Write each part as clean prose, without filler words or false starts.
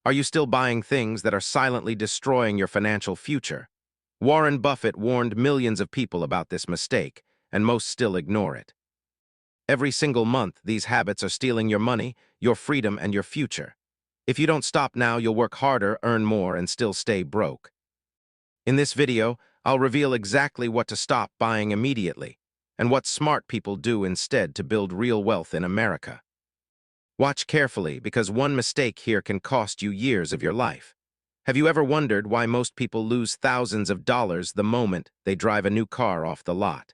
Are you still buying things that are silently destroying your financial future? Warren Buffett warned millions of people about this mistake, and most still ignore it. Every single month, these habits are stealing your money, your freedom, and your future. If you don't stop now, you'll work harder, earn more, and still stay broke. In this video, I'll reveal exactly what to stop buying immediately, and what smart people do instead to build real wealth in America. Watch carefully, because one mistake here can cost you years of your life. Have you ever wondered why most people lose thousands of dollars the moment they drive a new car off the lot?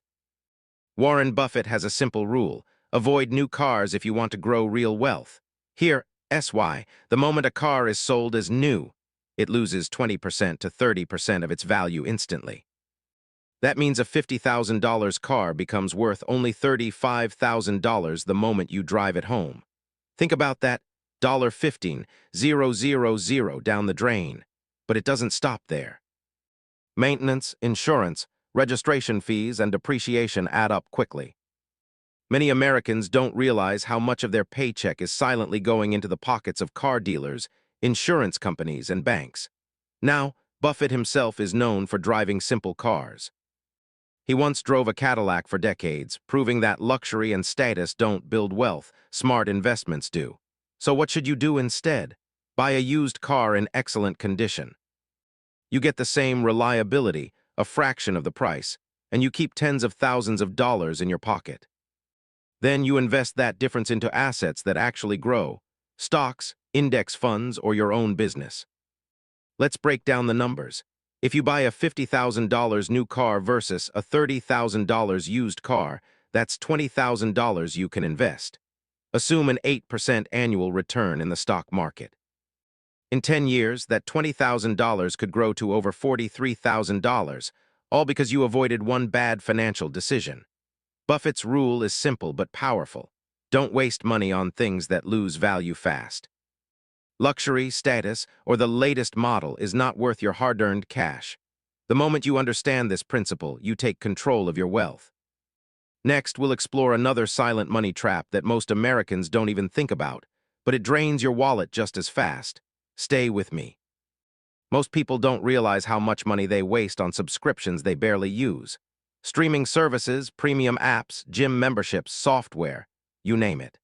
Warren Buffett has a simple rule: avoid new cars if you want to grow real wealth. Here, SY, the moment a car is sold as new, it loses 20% to 30% of its value instantly. That means a $50,000 car becomes worth only $35,000 the moment you drive it home. Think about that: $15,000 down the drain. But it doesn't stop there. Maintenance, insurance, registration fees, and depreciation add up quickly. Many Americans don't realize how much of their paycheck is silently going into the pockets of car dealers, insurance companies, and banks. Now, Buffett himself is known for driving simple cars. He once drove a Cadillac for decades, proving that luxury and status don't build wealth, smart investments do. So what should you do instead? Buy a used car in excellent condition. You get the same reliability, a fraction of the price, and you keep tens of thousands of dollars in your pocket. Then you invest that difference into assets that actually grow: stocks, index funds, or your own business. Let's break down the numbers. If you buy a $50,000 new car versus a $30,000 used car, that's $20,000 you can invest. Assume an 8% annual return in the stock market. In 10 years, that $20,000 could grow to over $43,000, all because you avoided one bad financial decision. Buffett's rule is simple but powerful: don't waste money on things that lose value fast. Luxury, status, or the latest model is not worth your hard-earned cash. The moment you understand this principle, you take control of your wealth. Next, we'll explore another silent money trap that most Americans don't even think about, but it drains your wallet just as fast. Stay with me. Most people don't realize how much money they waste on subscriptions they barely use. Streaming services, premium apps, gym memberships, software, you name it.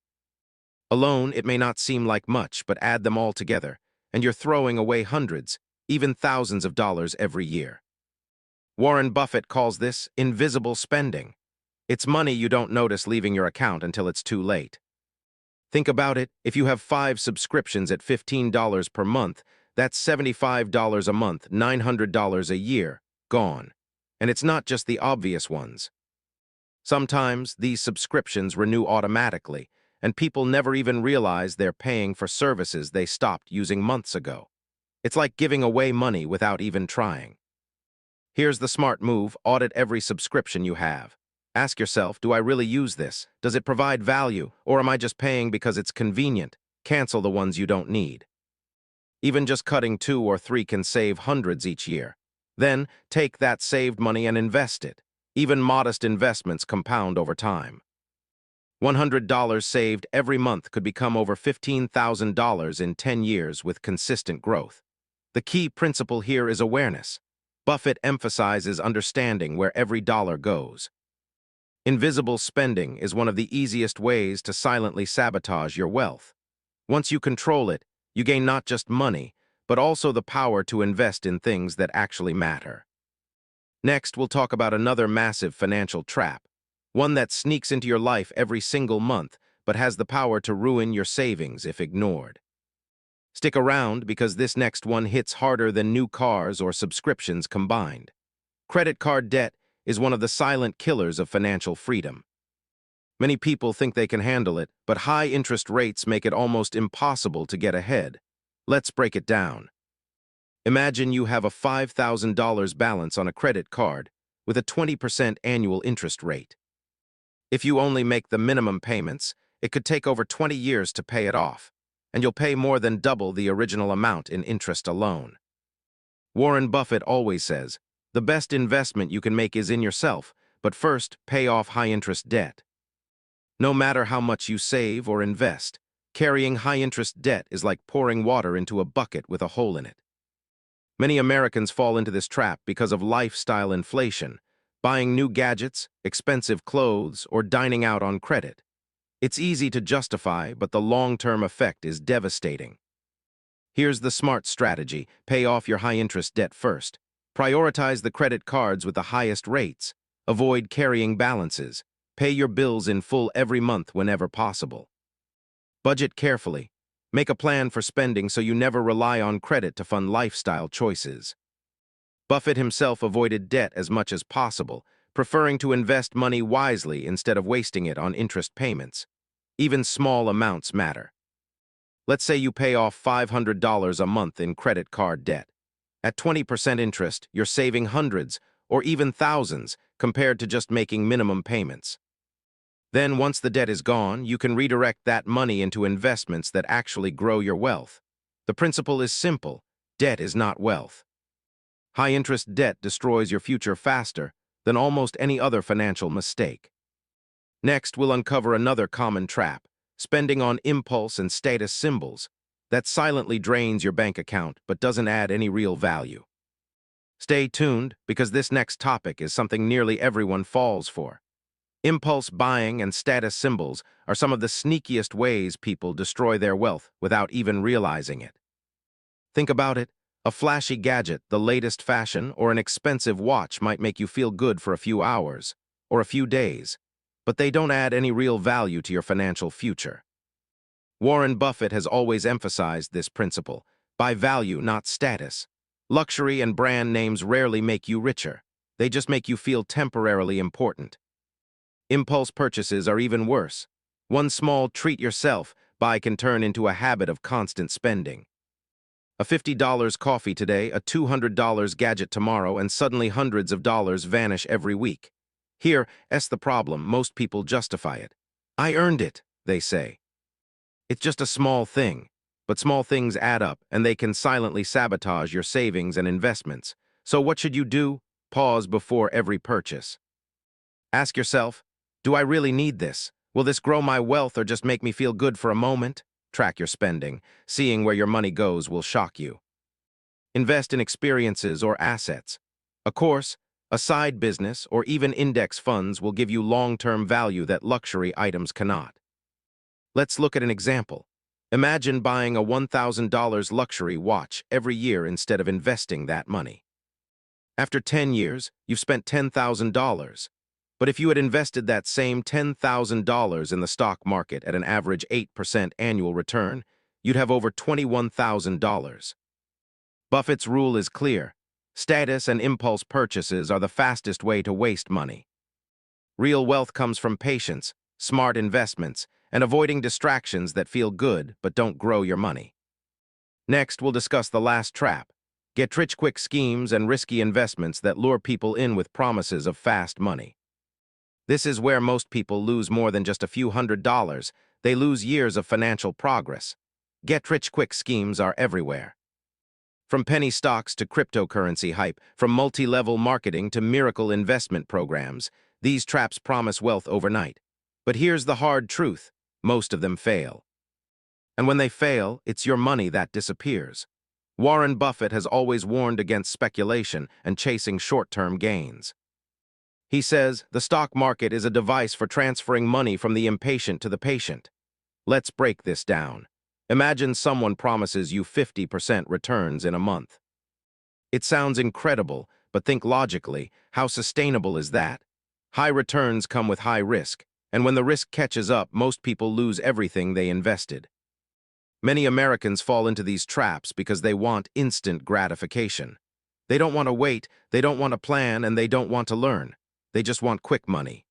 Alone, it may not seem like much, but add them all together, and you're throwing away hundreds, even thousands of dollars every year. Warren Buffett calls this invisible spending. It's money you don't notice leaving your account until it's too late. Think about it: if you have 5 subscriptions at $15 per month, that's $75 a month, $900 a year, gone. And it's not just the obvious ones. Sometimes these subscriptions renew automatically, and people never even realize they're paying for services they stopped using months ago. It's like giving away money without even trying. Here's the smart move: audit every subscription you have. Ask yourself, do I really use this? Does it provide value? Or am I just paying because it's convenient? Cancel the ones you don't need. Even just cutting 2 or 3 can save hundreds each year. Then, take that saved money and invest it. Even modest investments compound over time. $100 saved every month could become over $15,000 in 10 years with consistent growth. The key principle here is awareness. Buffett emphasizes understanding where every dollar goes. Invisible spending is one of the easiest ways to silently sabotage your wealth. Once you control it, you gain not just money, but also the power to invest in things that actually matter. Next, we'll talk about another massive financial trap, one that sneaks into your life every single month, but has the power to ruin your savings if ignored. Stick around, because this next one hits harder than new cars or subscriptions combined. Credit card debt is one of the silent killers of financial freedom. Many people think they can handle it, but high interest rates make it almost impossible to get ahead. Let's break it down. Imagine you have a $5,000 balance on a credit card with a 20% annual interest rate. If you only make the minimum payments, it could take over 20 years to pay it off, and you'll pay more than double the original amount in interest alone. Warren Buffett always says, the best investment you can make is in yourself, but first, pay off high-interest debt. No matter how much you save or invest, Carrying high-interest debt is like pouring water into a bucket with a hole in it. Many Americans fall into this trap because of lifestyle inflation, buying new gadgets, expensive clothes, or dining out on credit. It's easy to justify, but the long-term effect is devastating. Here's the smart strategy. Pay off your high-interest debt first. Prioritize the credit cards with the highest rates. Avoid carrying balances. Pay your bills in full every month whenever possible. Budget carefully. Make a plan for spending so you never rely on credit to fund lifestyle choices. Buffett himself avoided debt as much as possible, preferring to invest money wisely instead of wasting it on interest payments. Even small amounts matter. Let's say you pay off $500 a month in credit card debt. At 20% interest, you're saving hundreds or even thousands compared to just making minimum payments. Then, once the debt is gone, you can redirect that money into investments that actually grow your wealth. The principle is simple. Debt is not wealth. High-interest debt destroys your future faster than almost any other financial mistake. Next, we'll uncover another common trap, spending on impulse and status symbols, that silently drains your bank account but doesn't add any real value. Stay tuned, because this next topic is something nearly everyone falls for. Impulse buying and status symbols are some of the sneakiest ways people destroy their wealth without even realizing it. Think about it. A flashy gadget, the latest fashion, or an expensive watch might make you feel good for a few hours or a few days, but they don't add any real value to your financial future. Warren Buffett has always emphasized this principle: buy value, not status. Luxury and brand names rarely make you richer. They just make you feel temporarily important. Impulse purchases are even worse. One small treat yourself buy can turn into a habit of constant spending. A $50 coffee today, a $200 gadget tomorrow, and suddenly hundreds of dollars vanish every week. Here's the problem: most people justify it. I earned it, they say. It's just a small thing, but small things add up, and they can silently sabotage your savings and investments. So what should you do? Pause before every purchase. Ask yourself, do I really need this? Will this grow my wealth or just make me feel good for a moment? Track your spending. Seeing where your money goes will shock you. Invest in experiences or assets. A course, a side business, or even index funds will give you long-term value that luxury items cannot. Let's look at an example. Imagine buying a $1,000 luxury watch every year instead of investing that money. After 10 years, you've spent $10,000. But if you had invested that same $10,000 in the stock market at an average 8% annual return, you'd have over $21,000. Buffett's rule is clear. Status and impulse purchases are the fastest way to waste money. Real wealth comes from patience, smart investments, and avoiding distractions that feel good but don't grow your money. Next, we'll discuss the last trap: get-rich-quick schemes and risky investments that lure people in with promises of fast money. This is where most people lose more than just a few $100s. They lose years of financial progress. Get-rich-quick schemes are everywhere. From penny stocks to cryptocurrency hype, from multi-level marketing to miracle investment programs, these traps promise wealth overnight. But here's the hard truth: most of them fail. And when they fail, it's your money that disappears. Warren Buffett has always warned against speculation and chasing short-term gains. He says, the stock market is a device for transferring money from the impatient to the patient. Let's break this down. Imagine someone promises you 50% returns in a month. It sounds incredible, but think logically. How sustainable is that? High returns come with high risk, and when the risk catches up, most people lose everything they invested. Many Americans fall into these traps because they want instant gratification. They don't want to wait, they don't want to plan, and they don't want to learn. They just want quick money.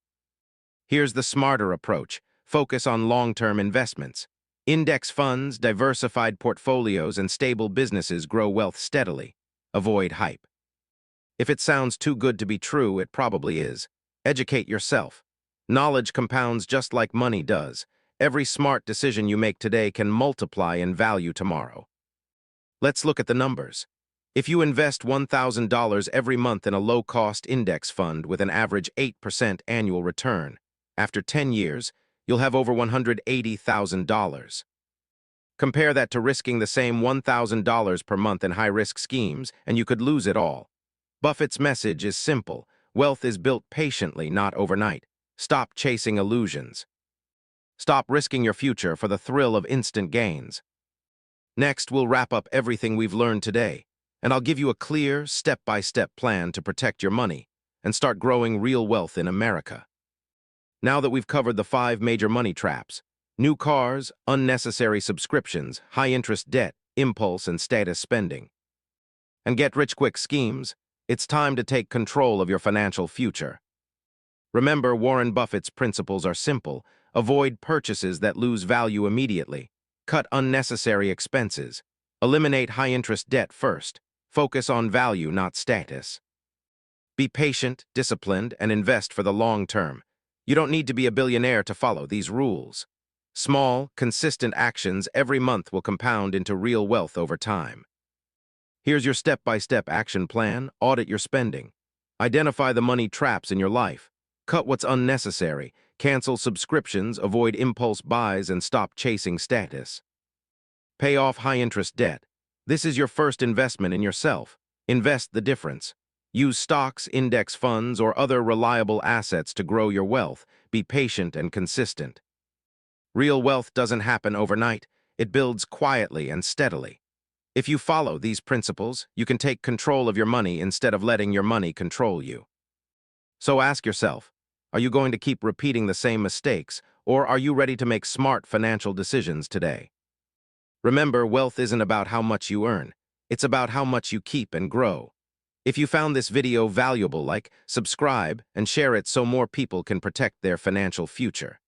Here's the smarter approach: focus on long-term investments. Index funds, diversified portfolios, and stable businesses grow wealth steadily. Avoid hype. If it sounds too good to be true, it probably is. Educate yourself. Knowledge compounds just like money does. Every smart decision you make today can multiply in value tomorrow. Let's look at the numbers. If you invest $1,000 every month in a low-cost index fund with an average 8% annual return, after 10 years, you'll have over $180,000. Compare that to risking the same $1,000 per month in high-risk schemes, and you could lose it all. Buffett's message is simple. Wealth is built patiently, not overnight. Stop chasing illusions. Stop risking your future for the thrill of instant gains. Next, we'll wrap up everything we've learned today, and I'll give you a clear, step-by-step plan to protect your money and start growing real wealth in America. Now that we've covered the 5 major money traps, new cars, unnecessary subscriptions, high-interest debt, impulse and status spending, and get-rich-quick schemes, it's time to take control of your financial future. Remember, Warren Buffett's principles are simple. Avoid purchases that lose value immediately. Cut unnecessary expenses. Eliminate high-interest debt first. Focus on value, not status. Be patient, disciplined, and invest for the long term. You don't need to be a billionaire to follow these rules. Small, consistent actions every month will compound into real wealth over time. Here's your step-by-step action plan. Audit your spending. Identify the money traps in your life. Cut what's unnecessary. Cancel subscriptions, avoid impulse buys, and stop chasing status. Pay off high-interest debt. This is your first investment in yourself. Invest the difference. Use stocks, index funds, or other reliable assets to grow your wealth. Be patient and consistent. Real wealth doesn't happen overnight. It builds quietly and steadily. If you follow these principles, you can take control of your money instead of letting your money control you. So ask yourself, are you going to keep repeating the same mistakes, or are you ready to make smart financial decisions today? Remember, wealth isn't about how much you earn. It's about how much you keep and grow. If you found this video valuable, subscribe, and share it so more people can protect their financial future.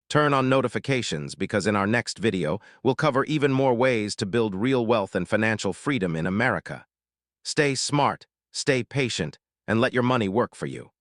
Turn on notifications because in our next video, we'll cover even more ways to build real wealth and financial freedom in America. Stay smart, stay patient, and let your money work for you.